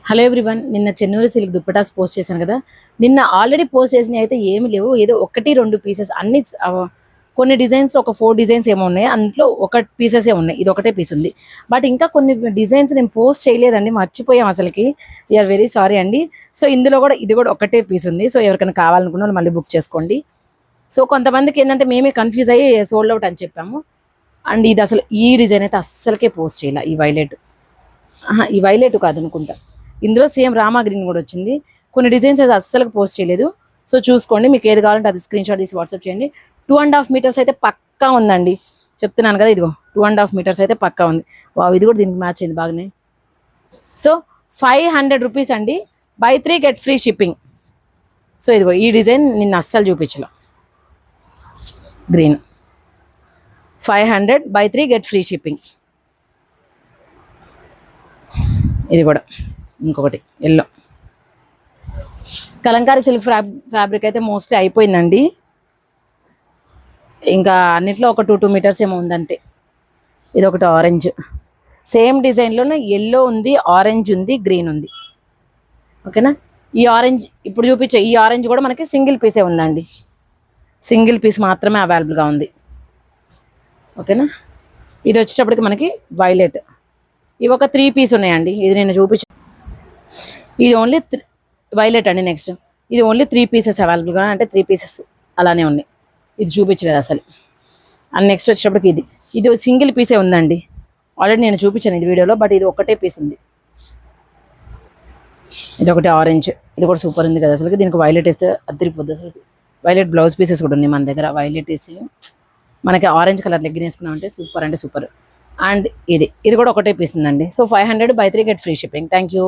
Hello everyone, నిన్న Chennur silk dupattas post చేశాను కదా. నిన్న ఆల్రెడీ పోస్ట్ చేసినవి అయితే ఏమి లేవు, ఏదో ఒకటి రెండు పీసెస్ అన్ని కొన్ని డిజైన్స్ ఒక 4 డిజైన్స్ ఏమో ఉన్నాయి, అందులో ఒక పీసెసే ఉన్నాయి. ఇది ఒకటే పీస్ ఉంది. బట్ ఇంకా కొన్ని డిజైన్స్ నేను పోస్ట్ చేయలేదండి, మర్చిపోయాం అసలుకి. వీఆర్ వెరీ సారీ అండి. సో ఇందులో కూడా ఇది కూడా ఒకటే పీస్ ఉంది. సో ఎవరికైనా కావాలనుకున్న వాళ్ళు మళ్ళీ బుక్ చేసుకోండి. సో కొంతమందికి ఏంటంటే మేమే కన్ఫ్యూజ్ అయ్యి సోల్డ్ అవుట్ అని చెప్పాము. అండ్ ఇది అసలు ఈ డిజైన్ అయితే అస్సలకే పోస్ట్ చేయాలి. ఈ వైలెట్ కాదు అనుకుంటా, ఇందులో సేమ్ రామా గ్రీన్ కూడా వచ్చింది. కొన్ని డిజైన్స్ అయితే అస్సలు పోస్ట్ చేయలేదు. సో చూసుకోండి, మీకు ఏది కావాలంటే అది స్క్రీన్ షాట్ తీసి వాట్సాప్ చేయండి. 2.5 మీటర్స్ అయితే పక్కా ఉందండి, చెప్తున్నాను కదా. ఇదిగో 2.5 మీటర్స్ అయితే పక్కా ఉంది. ఇది కూడా దీనికి మ్యాచ్ అయింది బాగానే. సో 500 రూపీస్ అండి, by 3 get free shipping. So ఇదిగో ఈ డిజైన్ నిన్న అస్సలు చూపించలే, green 500 by 3 get free shipping. ఇది కూడా ఇంకొకటి ఎల్లో కలంకారీ సిల్క్ ఫ్యాబ్రిక్ అయితే మోస్ట్లీ అయిపోయిందండి. ఇంకా అన్నిట్లో ఒక 2 మీటర్స్ ఏమో ఉందంతే. ఇది ఒకటి ఆరెంజ్, సేమ్ డిజైన్లోనే ఎల్లో ఉంది, ఆరెంజ్ ఉంది, గ్రీన్ ఉంది. ఓకేనా. ఈ ఆరెంజ్ ఇప్పుడు చూపించే ఈ ఆరెంజ్ కూడా మనకి సింగిల్ పీసే ఉందండి, సింగిల్ పీస్ మాత్రమే అవైలబుల్గా ఉంది. ఓకేనా. ఇది వచ్చేటప్పటికి మనకి వైలెట్, ఇవి ఒక 3 పీస్ ఉన్నాయండి. ఇది నేను ఇది ఓన్లీ వైలెట్ అండి. నెక్స్ట్ ఇది ఓన్లీ 3 పీసెస్ అవైలబుల్గా, అంటే 3 పీసెస్ అలానే ఉన్నాయి. ఇది చూపించలేదు అసలు. అండ్ నెక్స్ట్ వచ్చేటప్పటికి ఇది సింగిల్ పీసే ఉందండి. ఆల్రెడీ నేను చూపించాను ఇది వీడియోలో, బట్ ఇది ఒకటే పీస్ ఉంది. ఇది ఒకటి ఆరెంజ్, ఇది కూడా సూపర్ ఉంది కదా అసలు. దీనికి వైలెట్ వేస్తే అద్దరిపోద్ది అసలు. వైలెట్ బ్లౌజ్ పీసెస్ కూడా ఉన్నాయి మన దగ్గర. వైలెట్ వేసి మనకి ఆరెంజ్ కలర్ లెగ్గిన్ వేసుకున్నామంటే సూపర్ అంటే సూపర్. అండ్ ఇది కూడా ఒకటే పీస్ ఉందండి. So 500 by 3 get free shipping. Thank you.